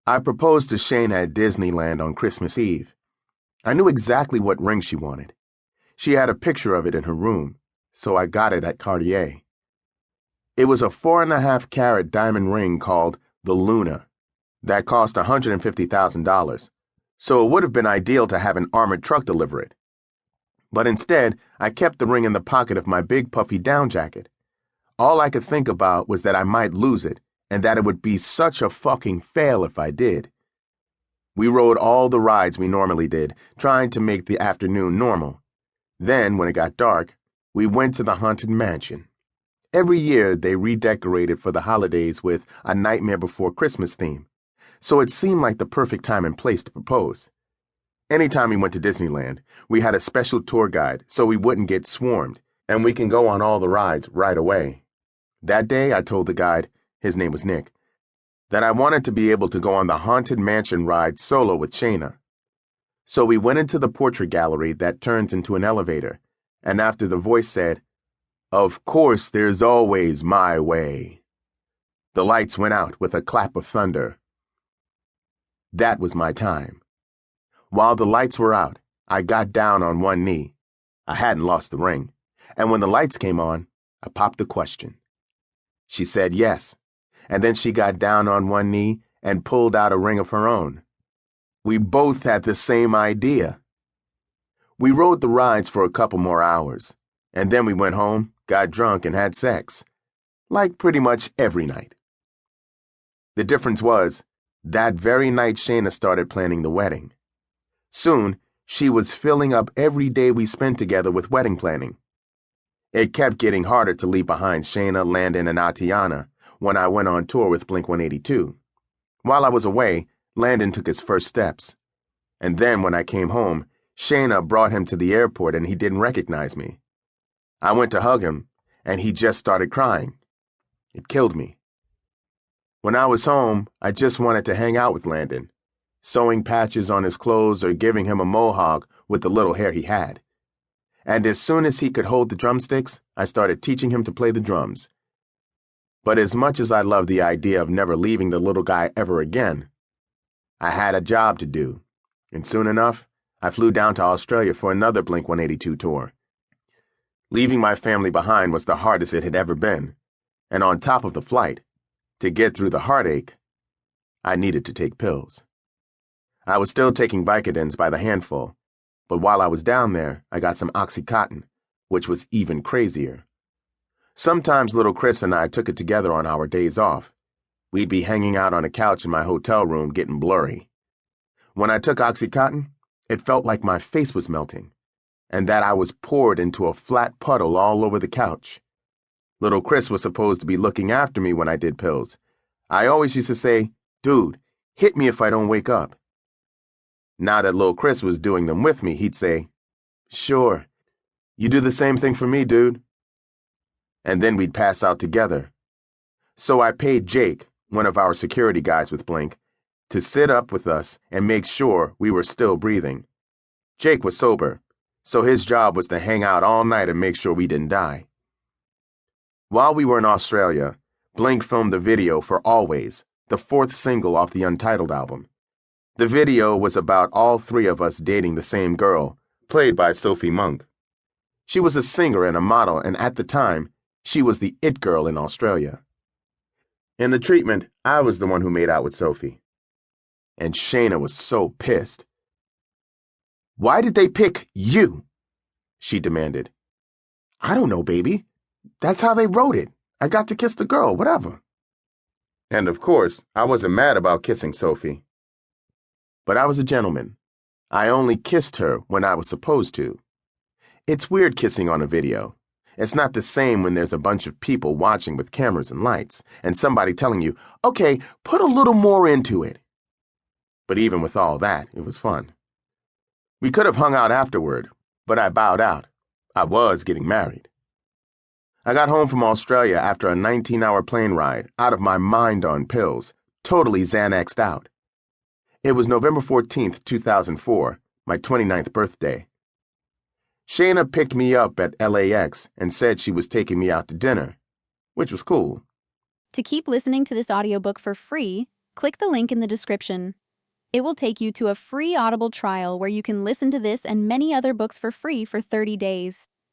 I proposed to Shayna at Disneyland on Christmas Eve. I knew exactly what ring she wanted. She had a picture of it in her room, so I got it at Cartier. It was a 4.5-carat diamond ring called the Luna that cost $150,000, so it would have been ideal to have an armored truck deliver it. But instead, I kept the ring in the pocket of my big puffy down jacket. All I could think about was that I might lose it, and that it would be such a fucking fail if I did. We rode all the rides we normally did, trying to make the afternoon normal. Then, when it got dark, we went to the Haunted Mansion. Every year, they redecorated for the holidays with a Nightmare Before Christmas theme, so it seemed like the perfect time and place to propose. Anytime we went to Disneyland, we had a special tour guide so we wouldn't get swarmed, and we can go on all the rides right away. That day, I told the guide, his name was Nick, that I wanted to be able to go on the Haunted Mansion ride solo with Shayna. So we went into the portrait gallery that turns into an elevator, and after the voice said, "Of course there's always my way," the lights went out with a clap of thunder. That was my time. While the lights were out, I got down on one knee. I hadn't lost the ring, and when the lights came on, I popped the question. She said yes, and then she got down on one knee and pulled out a ring of her own. We both had the same idea. We rode the rides for a couple more hours, and then we went home, got drunk, and had sex, like pretty much every night. The difference was, that very night Shayna started planning the wedding. Soon, she was filling up every day we spent together with wedding planning. It kept getting harder to leave behind Shayna, Landon, and Atiana when I went on tour with Blink-182. While I was away, Landon took his first steps. And then when I came home, Shayna brought him to the airport and he didn't recognize me. I went to hug him, and he just started crying. It killed me. When I was home, I just wanted to hang out with Landon, sewing patches on his clothes or giving him a mohawk with the little hair he had. And as soon as he could hold the drumsticks, I started teaching him to play the drums. But as much as I loved the idea of never leaving the little guy ever again, I had a job to do, and soon enough, I flew down to Australia for another Blink-182 tour. Leaving my family behind was the hardest it had ever been, and on top of the flight, to get through the heartache, I needed to take pills. I was still taking Vicodins by the handful, but while I was down there, I got some Oxycontin, which was even crazier. Sometimes little Chris and I took it together on our days off. We'd be hanging out on a couch in my hotel room getting blurry. When I took Oxycontin, it felt like my face was melting, and that I was poured into a flat puddle all over the couch. Little Chris was supposed to be looking after me when I did pills. I always used to say, "Dude, hit me if I don't wake up." Now that little Chris was doing them with me, he'd say, "Sure, you do the same thing for me, dude." And then we'd pass out together. So I paid Jake, one of our security guys with Blink, to sit up with us and make sure we were still breathing. Jake was sober, so his job was to hang out all night and make sure we didn't die. While we were in Australia, Blink filmed the video for Always, the fourth single off the Untitled album. The video was about all three of us dating the same girl, played by Sophie Monk. She was a singer and a model, and at the time, she was the it girl in Australia. In the treatment, I was the one who made out with Sophie. And Shayna was so pissed. "Why did they pick you?" she demanded. "I don't know, baby. That's how they wrote it. I got to kiss the girl, whatever." And of course, I wasn't mad about kissing Sophie. But I was a gentleman. I only kissed her when I was supposed to. It's weird kissing on a video. It's not the same when there's a bunch of people watching with cameras and lights, and somebody telling you, "Okay, put a little more into it." But even with all that, it was fun. We could have hung out afterward, but I bowed out. I was getting married. I got home from Australia after a 19-hour plane ride, out of my mind on pills, totally Xanaxed out. It was November 14th, 2004, my 29th birthday. Shayna picked me up at LAX and said she was taking me out to dinner, which was cool. To keep listening to this audiobook for free, Click the link in the description. It will take you to a free Audible trial where you can listen to this and many other books for free for 30 days.